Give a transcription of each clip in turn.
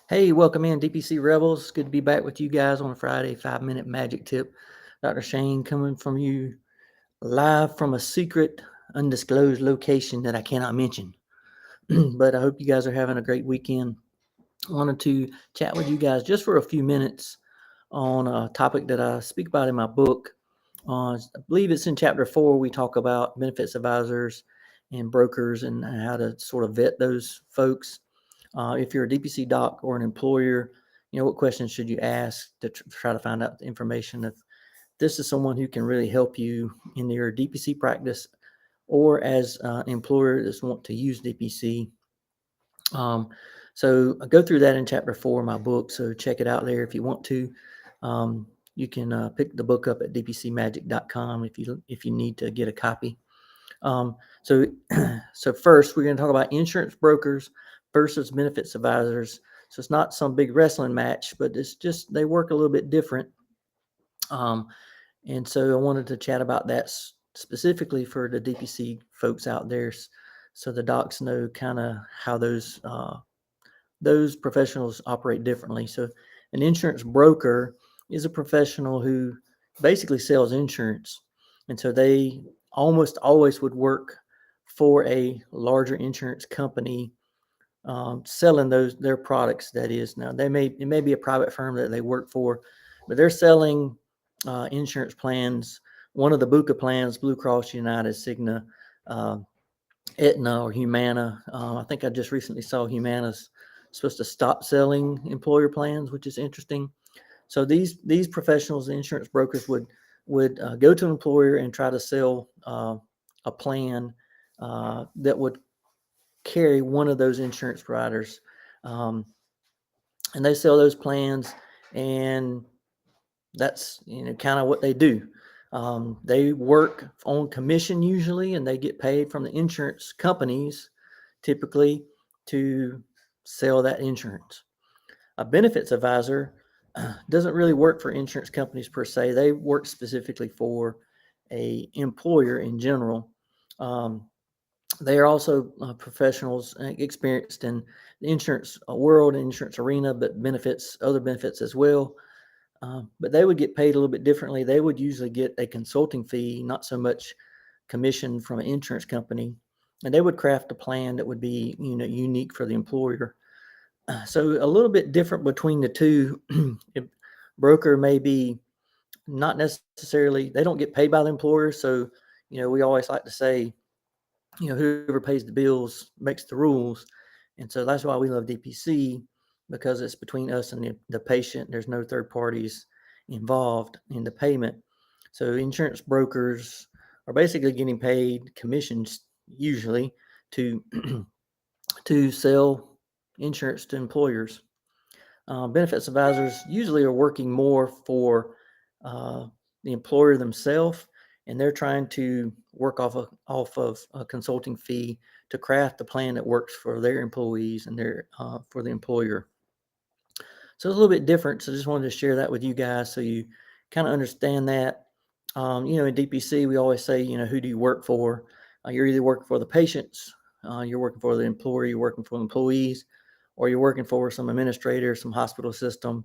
Hey, welcome in, DPC Rebels. Good to be back with you guys on a Friday 5-minute magic tip. DrShane coming from you live from a secret, undisclosed location that I cannot mention. But I hope you guys are having a great weekend. I wanted to chat with you guys just for a few minutes on a topic that I speak about in my book. I believe it's in chapter 4. We talk about benefits advisors and brokers and how to sort of vet those folks. If you're a DPC doc or an employer, what questions should you ask to try to find out the information if this is someone who can really help you in your DPC practice or as an employer that want to use DPC. So I go through that in chapter 4 of my book, so check it out there if you want to. You can pick the book up at dpcmagic.com if you need to get a copy. So first, we're going to talk about insurance brokers versus benefits advisors. So it's not some big wrestling match, but it's just they work a little bit different. And so I wanted to chat about that specifically for the DPC folks out there, so the docs know kind of how those professionals operate differently. So an insurance broker is a professional who basically sells insurance, and so they almost always would work for a larger insurance company, selling their products. That is, now it may be a private firm that they work for, but they're selling insurance plans. One of the BUCA plans, Blue Cross, United, Cigna, Aetna, or Humana. I think I just recently saw Humana's supposed to stop selling employer plans, which is interesting. So these professionals, the insurance brokers, would go to an employer and try to sell a plan that would carry one of those insurance providers, and they sell those plans, and that's kind of what they do. They work on commission usually, and they get paid from the insurance companies typically to sell that insurance. A benefits advisor doesn't really work for insurance companies per se. They work specifically for a employer in general. They are also professionals experienced in the insurance world, insurance arena, but other benefits as well. But they would get paid a little bit differently. They would usually get a consulting fee, not so much commission from an insurance company, and they would craft a plan that would be unique for the employer. So a little bit different between the two. Broker may be not necessarily, they don't get paid by the employer. So, we always like to say, whoever pays the bills makes the rules. And so that's why we love DPC, because it's between us and the patient. There's no third parties involved in the payment. So insurance brokers are basically getting paid commissions usually to to sell insurance to employers. Benefits advisors usually are working more for the employer themselves, and they're trying to work off of a consulting fee to craft the plan that works for their employees and for the employer. So it's a little bit different. So I just wanted to share that with you guys so you kind of understand that. In DPC, we always say, who do you work for? You're either working for the patients, you're working for the employer, you're working for the employees, or you're working for some administrator, some hospital system.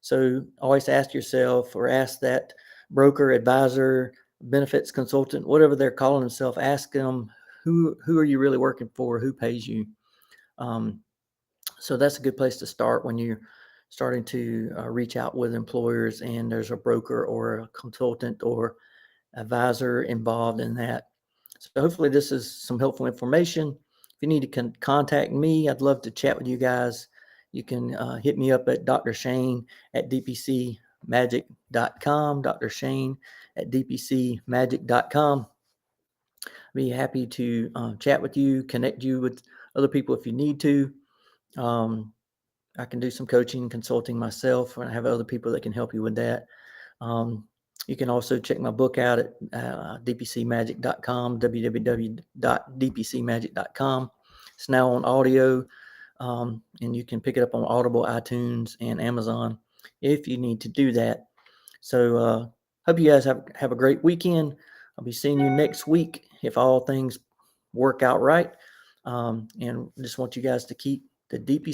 So always ask yourself, or ask that broker, advisor, benefits consultant, whatever they're calling themselves, ask them, who are you really working for? Who pays you? So that's a good place to start when you're starting to reach out with employers and there's a broker or a consultant or advisor involved in that. So hopefully this is some helpful information. If you need to contact me, I'd love to chat with you guys. You can hit me up at DrShane at dpcmagic.com, DrShane at dpcmagic.com. I'd be happy to chat with you, connect you with other people if you need to. I can do some coaching, consulting myself, and I have other people that can help you with that. You can also check my book out at dpcmagic.com, www.dpcmagic.com. It's now on audio, and you can pick it up on Audible, iTunes, and Amazon if you need to do that. So hope you guys have a great weekend. I'll be seeing you next week if all things work out right. And just want you guys to keep the DPC